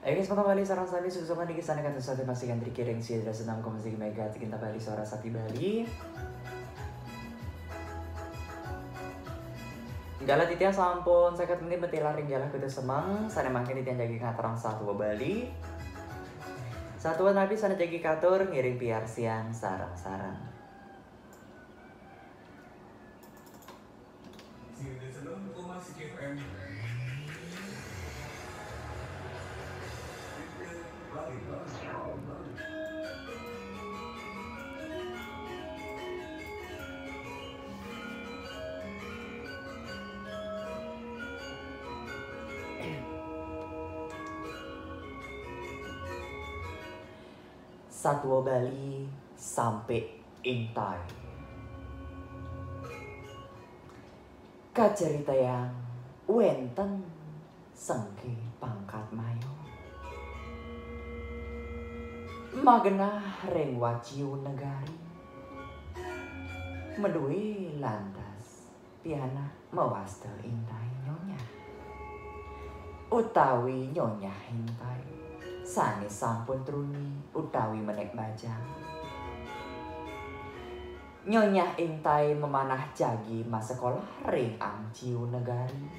Ayo guys, kembali sarang sami susukan di kisah kata satu pastikan dikiring si dari senam komisi mega kita Bali suara Sakti Bali. Gala titian sampun saya menit betila ring jala kudu semang sana mangkin titian jagi katerang satu Bali. Satuan nabi sana jagi katur ngiring piar siang sarang-sarang. Satwa Bali sampai intai. Kacerita yang wenten sengke pangkat mayo. Magenah ring waciu negari. Medue lantas piana mewasta intai nyonya. Utawi nyonya intai sane sampun truni utawi menek bajang. Nyonya intai memanah jagi mas sekolah ring angciu negari.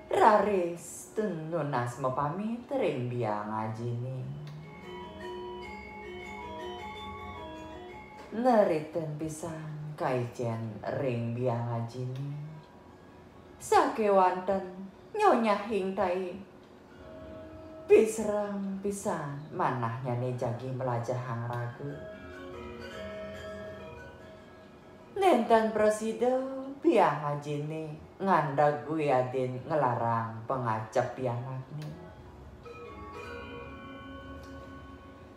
Raris tenunas mepamit ring biang ajini. Neriten pisan kaijen ring biang ajini. Sakewanten nyonya intai piserang pisan manahnya ne jagi melajah hang ragu. Nenten presida biang hajine ngandag gue adin ngelarang pengacap pianakne.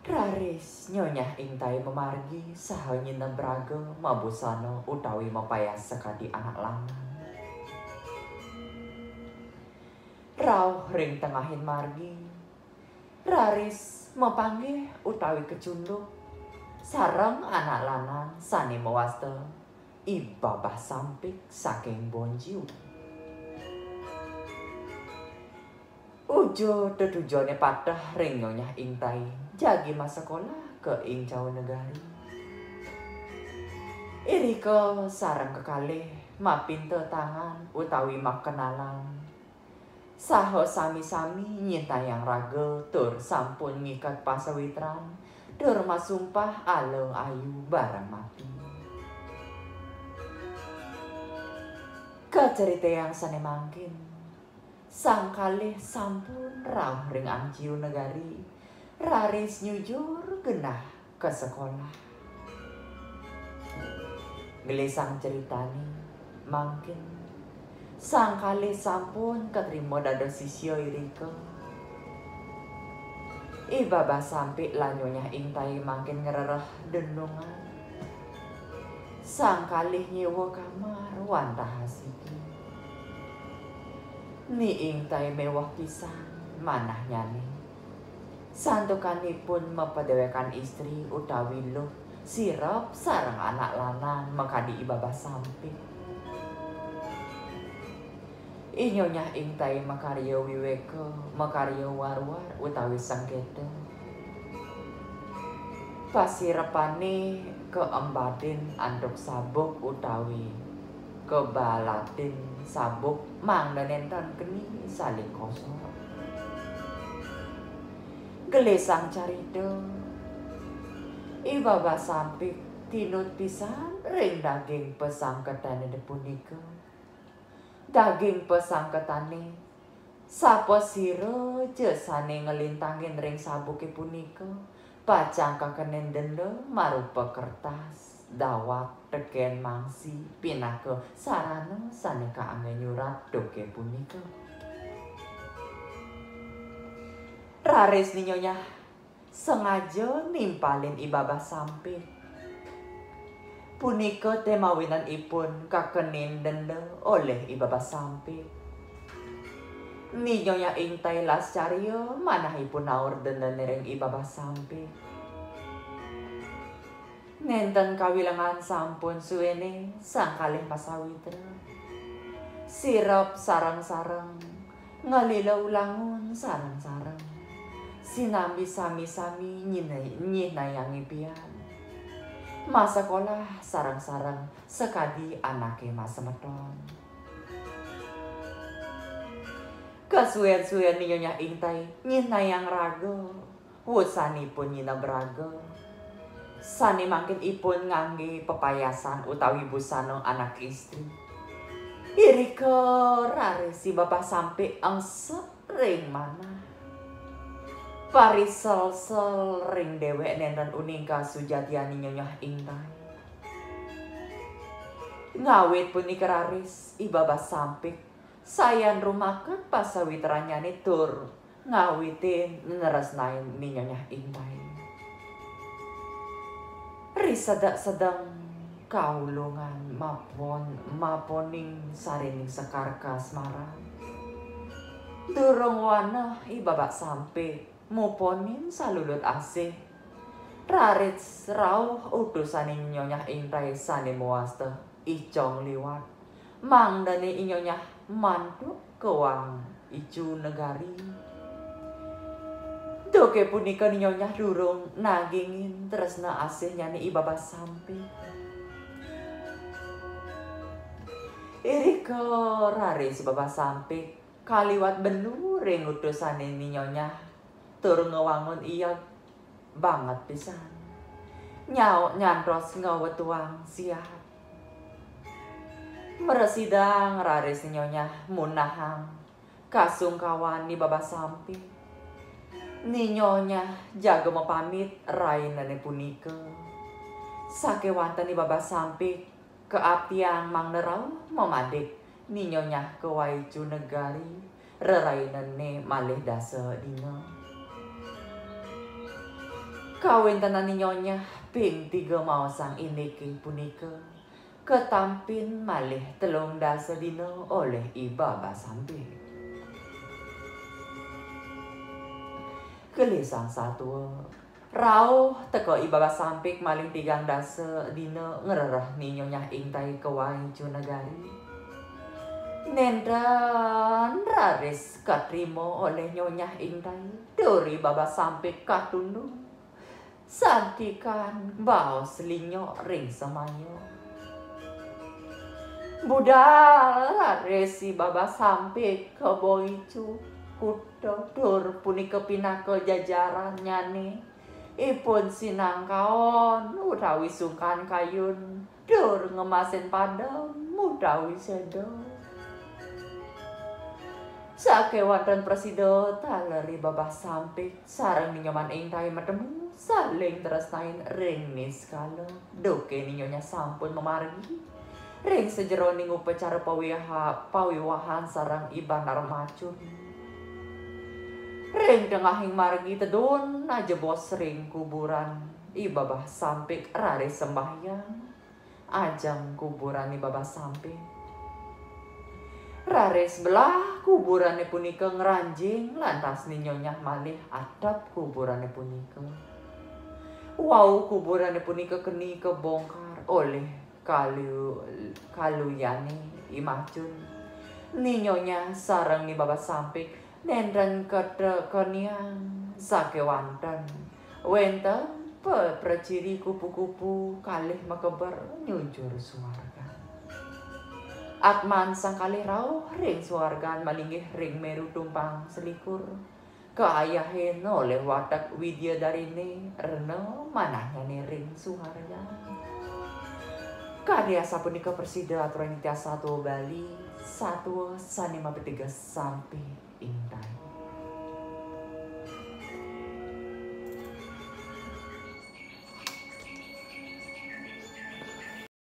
Raris nyonya intai memargi saha nyinem braga mabusana utawi mapayas sekadi anak lanang. Rauh ring tengahin margi Raris mepanggih utawi kecunduk sareng anak lanang sane mewasta ibabah sampik saking bonjiu. Ujo tetujone patah ring nyonya intai jagi mas sekolah ke ing jauh negari. Irika sareng kekalih mapinte tangan utawi makenalan. Saho sami-sami nyintayang raga tur sampun ngikat pasawitran tur masumpah aleng ayu barang mati. Kacerita yang sane mangkin sang kalih sampun rauh ring angciu negari. Raris nyujur genah ke sekolah. Gelisang ceritani mangkin sang kalih sampun ketrimo dados sisya irika. Ibabah sampe lanyonya intai mangkin ngerereh denungan. Sang kalih nyewa kamar wantah hasiki. Ni intai mewah pisan manah nyane. Santukanipun mepedewekan istri utawi luh sirap sareng anak lanang mekadi ibabah sampe. Inyonya intai makarya wiweka, makarya war-war utawi sengketa. Pasirepane keembadin anduk sabuk utawi kebalatin sabuk mangda nenten keni saling kosong. Gelisang carita ibabah sampik tinut pisan ring daging pesangketane punika. Daging pesangketane sapa sira jesane ngelintangin ring sabuke punika pacang kakenen denda marupa kertas dawat teken mangsi pinaka sarana sane kaangge nyurat doke punika. Raris ni nyonya sengaja nimpalin ibabah sampik. Punika temawinan ipun kakenin denda oleh ibabah sampik. Ni nyonya intai las caryo manahipun naur denda ring ibabah sampik. Nenten kawilangan sampun suwene sang kalih pasawitra. Sirap sarang-sarang ngalilaw langon sarang-sarang. Sinambi sami-sami nyinayang ipian. Masakolah sarang-sarang sekadi anake masemeton. Kasuyan-suyan ni Nyonya Intai nyinayang raga. Wusanipun nyina braga. Sani mangkin ipun ngangge pepayasan utawi busana anak istri. Irika rare si bapak sampe ang sering mana. Parisel-sel ring dewek nenen uning kasujatiani Nyonya Intai. Ngawit pun ikeraris ibaba sampik sayan rumakan pasawiteranyane tur ngawitin neresnain ni Nyonya Intai. Risada sedang kaulungan maponing sarining sekar kasmaran. Durung wana ibabak sampe muponin salulut asih. Rarit rauh utusaning Nyonya Intai sane muasta icong liwat. Mangdane Nyonya mantuk kewang icu negari. Doke punika Nyonya durung nagingin tresna asihnya ni ibabak sampe. Irika rare si bapak sampe kaliwat belu ring utusane ni Nyonya tur ngewangun iya banget pisan. Nyantros ngawetuang siap. Meresidang rare si Nyonya munahang kasungkawan ni bapak sampe. Ni Nyonya jaga mapamit rainane punika. Sakewanten ni bapak sampe keapiang mangnerau memadik ni Nyonya kewaicu negari rerainane malih dasa dina. Kawintenan ni Nyonya ping 3 maosang iniki punika ketampin malih 3 dasa dina oleh ibaba sampe. Gelisang satu rauh teko ibaba sampik maling 3 dasa dina ngererah ni Nyonya Intai kewaicu negari. Nendan raris katrimo oleh Nyonya Intai duri baba sampik katundung. Santikan baos linyo ring semayo. Budal raris si baba sampik keboicu. Kudo dur punika pinaka jajaran nyane. Ipun sinangkaon utawi sungkan kayun. Dur ngemasin padam utawi sedo. Sakewanten presida taleri babah sampik sareng ni Nyonya Intai metemu saling tresnain ring niskala. Doke ni Nyonya sampun memargi. Ring sejeroning upacara pawiwahan sareng ibanar macun. Ring tengahing margi tedun najebos ring kuburan ibabah sampik rare sembahyang ajang kuburan ibabah sampik rare sebelah kuburan punika ngeranjing lantas ni Nyonya malih atap kuburan punika. Wow kuburan punika keni kebongkar oleh kaluyane imacun ni Nyonya sareng ni babah sampik. Nenden keniang sakewanten wenten preciri kupu-kupu kalih mekeber nyujur suarga. Atman sang kalih rauh ring suargan malinggih ring meru tumpang selikur. Keayahin oleh watak Widyadarine rena manahnya ring suharga. Kadiasa punika persida aturan satu Bali satu sanima 3 sampai Intai.